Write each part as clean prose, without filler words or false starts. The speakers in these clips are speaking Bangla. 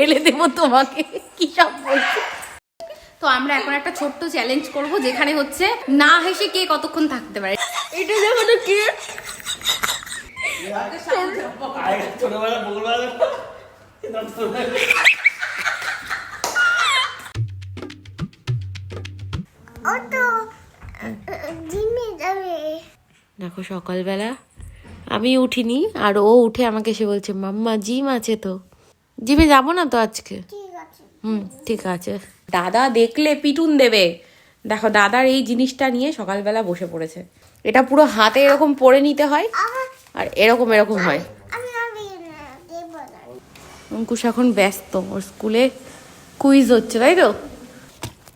ফেলে দেবো তোমাকে, কি সব বলছো। তো আমরা এখন একটা ছোট্ট চ্যালেঞ্জ করব, যেখানে হচ্ছে না হেসে কে কতক্ষণ থাকতে পারে। এটা যেমন কি ছোটবেলা বলবেলা দেখো সকালবেলা আমি উঠিনি আর ও উঠে আমাকে এসে বলছে মাম্মা জিম আছে তো, জিমে যাবো না তো আজকে। ঠিক আছে। দাদা দেখলে পিটুন দেবে। দেখো দাদার এই জিনিসটা নিয়ে সকালবেলা বসে পড়েছে। এটা পুরো হাতে এরকম পরে নিতে হয় আর এরকম এরকম হয়। অঙ্কুশ এখন ব্যস্ত, ওর স্কুলে কুইজ হচ্ছে, তাই তো।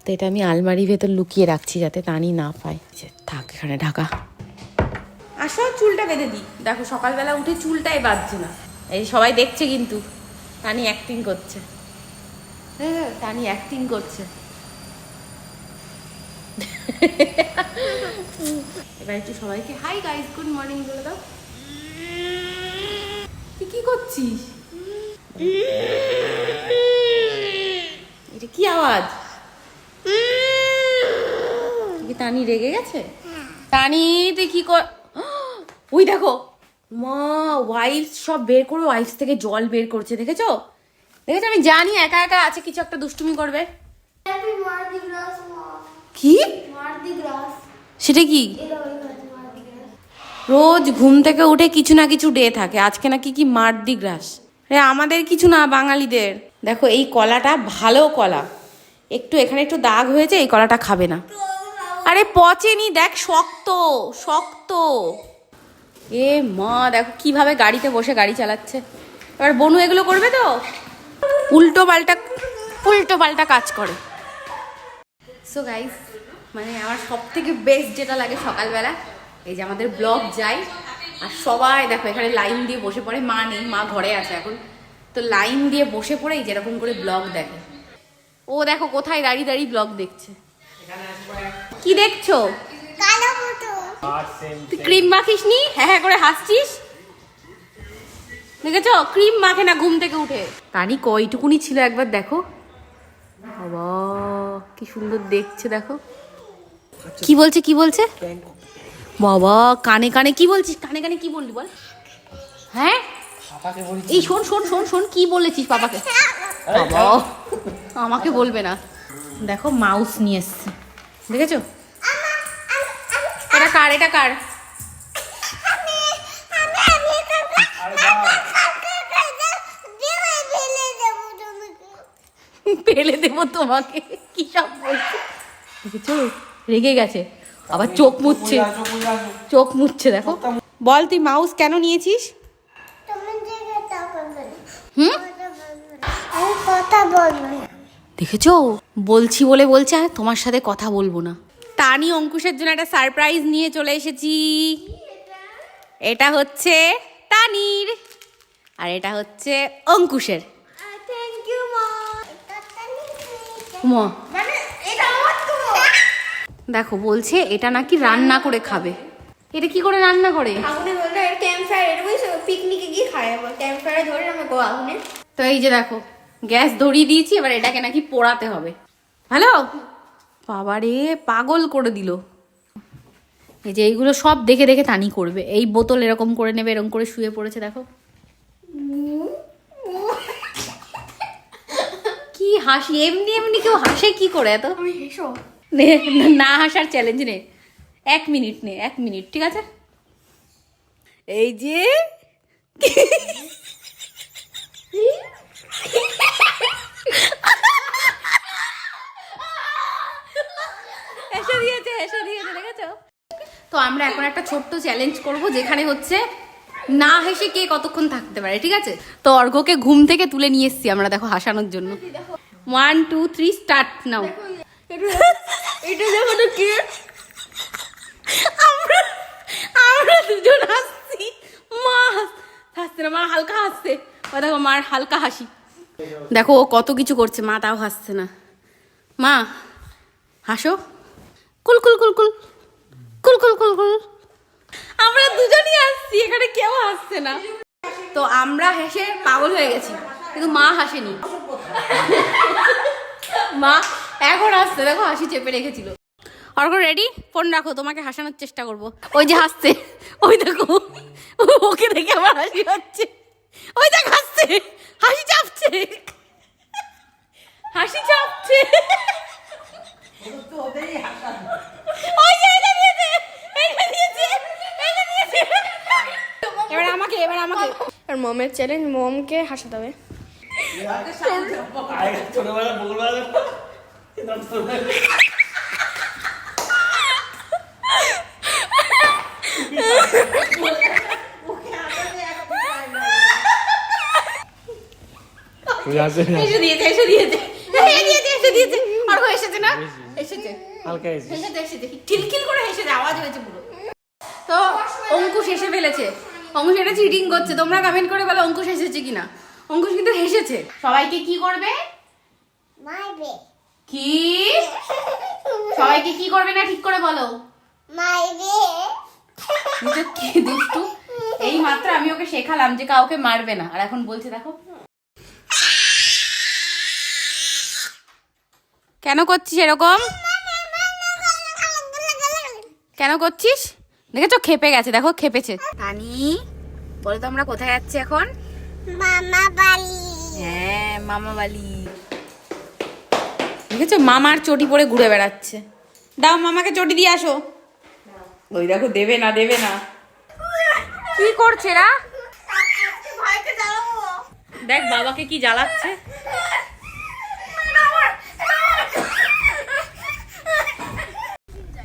তো এটা আমি আলমারির ভেতর লুকিয়ে রাখছি যাতে তানি না পায়। থাক এখানে ঢাকা। আসো চুলটা বেঁধে দিই। দেখো সকালবেলা উঠে চুলটাই বাঁধছে না। এই সবাই দেখছে কিন্তু তানি অ্যাক্টিং করছে। হ্যাঁ তানি অ্যাক্টিং করছে। এবার একটু সবাইকে হাই গাইস গুড মর্নিং বলে দাও। তুই কি করছিস? এটা কি আওয়াজ? তানি রেগে গেছে? তানি তুই কি কর? ওই দেখো মা ওয়াইপস সব বের করে ওয়াইপস থেকে জল বের করছে, দেখেছো? দেখেছো? আমি জানি একা একা আছে কিছু একটা দুষ্টুমি করবে। কি সেটা কি? রোজ ঘুম থেকে উঠে কিছু না কিছু ডে থাকে, আজকে নাকি কি মার্দি গ্রাস। আমাদের কিছু না বাঙালিদের। দেখো এই কলাটা ভালো কলা, একটু এখানে একটু দাগ হয়েছে, এই কলাটা খাবে না। আরে পচেনি, দেখ শক্ত শক্ত। এ মা দেখো কিভাবে গাড়িতে বসে গাড়ি চালাচ্ছে। এবার বনু এগুলো করবে তো উল্টো পাল্টা কাজ করে। সো গাইস মানে আমার সব থেকে বেস্ট যেটা লাগে সকালবেলা এই যে আমাদের ব্লগ যায় আর সবাই দেখো এখানে লাইন দিয়ে বসে পড়ে। মা নেই, মা ঘরে আছে এখন, তো লাইন দিয়ে বসে পড়ে যেরকম করে ব্লগ দেখে। ও দেখো কোথায় দাঁড়িয়ে দাঁড়িয়ে ব্লগ দেখছে। কি দেখছো? তুই ক্রিম মাখিস নি, হ্যাঁ হ্যাঁ করে হাসছিস, দেখেছো? ক্রিম মাখে না ঘুম থেকে উঠে। তানি কয়টুকুনি ছিল একবার দেখো, বাবা কি সুন্দর দেখছে দেখো। কি বলছে কি বলছে বাবা? কানে কানে কি বলছিস? কানে কানে কি বললি বল? হ্যাঁ এই শোন শোন শোন শোন কি বলেছিস পাপাকে? বাবা আমাকে বলবে না। দেখো মাউস নিয়ে এসছে, দেখেছো? এটা কার? এটা কার? ফেলে দেবো তোমাকে, কি সব বলছো। দেখেছো রেগে গেছে, আবার চোখ মুছছে দেখো। বল তুই মাউস কেন নিয়েছিস? দেখেছো বলছি বলে বলছে আর তোমার সাথে কথা বলবো না। তানি অঙ্কুশের জন্য একটা সারপ্রাইজ নিয়ে চলে এসেছি। এটা হচ্ছে তানির আর এটা হচ্ছে অঙ্কুশের। দেখো বলছে এটা নাকি রান্না করে খাবে। এটা কি করে রান্না করে? তো এই যে দেখো গ্যাস ধরিয়ে দিয়েছি, এবার এটাকে নাকি পোড়াতে হবে। হ্যালো বাবারে পাগল করে দিল। এই যে এইগুলো সব দেখে দেখে তানি করবে। এই বোতল এরকম করে নেবে, এরকম করে শুয়ে পড়েছে দেখো। কি হাসি, এমনি এমনি কেউ হাসে কি করে এত? না হাসার চ্যালেঞ্জ নে, 1 মিনিট নে, 1 মিনিট ঠিক আছে। এই যে হেসে দিয়েছে দেখেছো? তো আমরা এখন একটা ছোট্ট চ্যালেঞ্জ করব, যেখানে হচ্ছে না হেসে কে কতক্ষণ থাকতে পারে, ঠিক আছে? তো অর্ঘ্যকে ঘুম থেকে তুলে নিয়ে এসছি আমরা দেখো হাসানোর জন্য। 1 2 3 স্টার্ট নাও। এটা দেখো তো কি, আমরা দুজন হাসছি, মা হাসছে না, মা হালকা হাসছে। ও দেখো মার হালকা হাসি, দেখো ও কত কিছু করছে, মা তাও হাসছে না। মা হাসো, কুল কুল কুল কুল কুল কুল কুল কুল। আমরা দুজনই হাসছি, এখানে কেউ হাসছে না। তো আমরা হেসে পাগল হয়ে গেছি। কিন্তু মা হাসেনি। মা এখন হাসছে, দেখো হাসি চেপে রেখেছিল। অর্ক রেডি? ফোন রাখো, তোমাকে হাসানোর চেষ্টা করব। ওই যে হাসছে, ওই দেখো, ওকে দেখে আমার হাসি হচ্ছে। ওই দেখ হাসছে, হাসি চাপছে, হাসি চাপছে। ওই যে এটা দিয়েছে, এটা দিয়েছে, এটা দিয়েছে। এবার আমাকে আর মমের চ্যালেঞ্জ, মমকে হাসাতে হবে। ছোটবেলা বগুড়াবেলা এসে দিয়েছে, অর্ক এসেছে না? এসেছে, হালকা এসে এসেছে, খিলখিল করে হেসেছে, আওয়াজ হয়েছে পুরো। তো অঙ্কুশ হেসে ফেলেছে। অঙ্কুশ এটা চিটিং করছে, তোমরা কমেন্ট করে বলো অঙ্কুশ হেসেছে কিনা। অঙ্কুশ কিন্তু হেসেছে। সবাইকে কি করবে? মারবে। কি সবাইকে কি করবে না ঠিক করে বলো। মারবে। নিজে কি দুষ্টু। এই মাত্র আমি ওকে শেখালাম যে কাউকে মারবে না, আর এখন বলছে দেখো। কেন করছিস এরকম? কেন করছিস? দেখেছো খেপে গেছে, দেখো খেপেছে। তানি বলো তো আমরা কোথায় যাচ্ছি এখন? মামা বাড়ি। হ্যাঁ মামা বাড়ি। দেখেছো মামার চটি পরে ঘুরে বেড়াচ্ছে। দাও মামাকে চটি দিয়ে আসো। ওই দেখো দেবে না, দেবে না। কি করছে রা? ভাইকে জ্বালাবো। দেখ বাবাকে কি জ্বালাচ্ছে।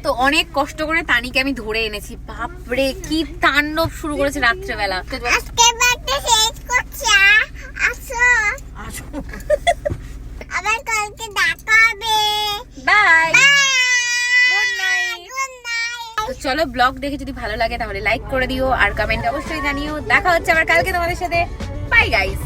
তো অনেক কষ্ট করে তানিকে আমি ধরে এনেছি। বাপরে কি তাণ্ডব শুরু করেছে রাত্রেবেলা। আজকে বাড়িতে শেষ করছি। আসো। আসো। আবার কালকে দেখা হবে। Bye. Good night. Good night. তো চলো ব্লগ দেখে যদি ভালো লাগে তাহলে লাইক করে দিও আর কমেন্ট অবশ্যই জানিও। দেখা হচ্ছে আবার কালকে তোমাদের সাথে। Bye guys.